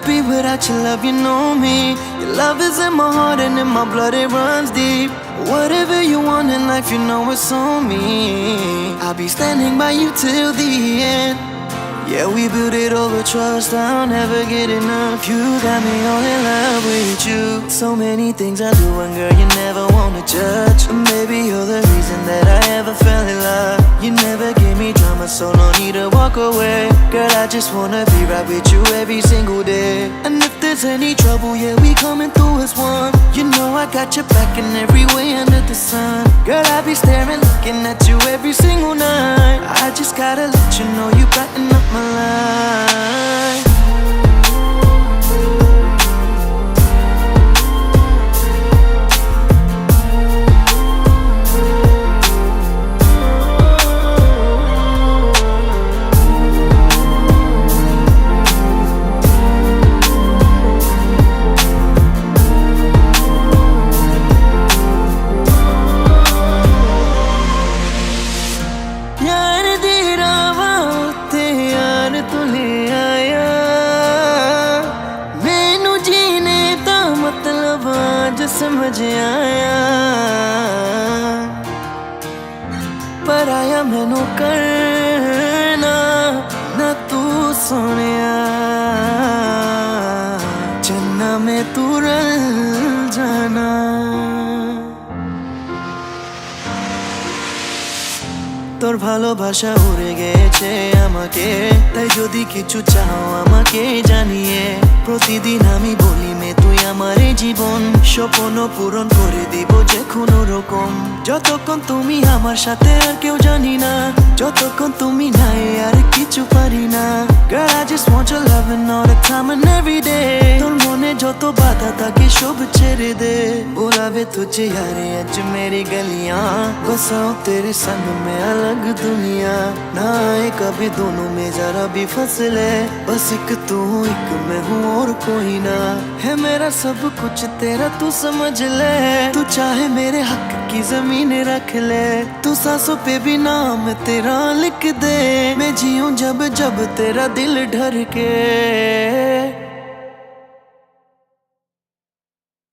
be without your love, you know me. Your love is in my heart and in my blood, it runs deep. Whatever you want in life, you know it's on me. I'll be standing by you till the end. Yeah, we built it over trust, I'll never get enough. You got me all in love with you. So many things I do and girl, you never wanna judge. Maybe you're the reason that I ever fell in love. You never give me drama, so no need to walk away. Girl, I just wanna be right with you every single day. And if there's any trouble, yeah, we coming through as one. You know I got your back in every way under the sun. Girl, I be staring, looking at you every single night. I just gotta let you know you brighten up my life. समझ आया पर आया मैनू करना ना तू सोनिया चन्ना में तू रल जाना তোর ভালোবাসা উড়ে গেছে আমাকে তাই যদি কিছু চাও আমাকে জানিয়ে প্রতিদিন আমি বলি মে তুই আমার জীবন স্বপ্ন পূরণ করে দিব যে কোনো রকম যতক্ষণ তুমি আমার সাথে আর কেউ জানি না যতক্ষণ তুমি নাই আর কিছু পারি না Girl I just want your loving all the time and every day তোর মনে যত বাধা থাকে সব ছেড়ে দে बुलावे तुझे यार आज मेरी गलियां बसाऊं तेरे संग में अलग दुनिया ना आए कभी दोनों में जरा भी फसले बस एक तू एक मैं हूँ और कोई ना है मेरा सब कुछ तेरा तू समझ ले तू चाहे मेरे हक की जमीन रख ले तू सांसों पे भी नाम तेरा लिख दे मैं जीऊं जब जब तेरा दिल ढर के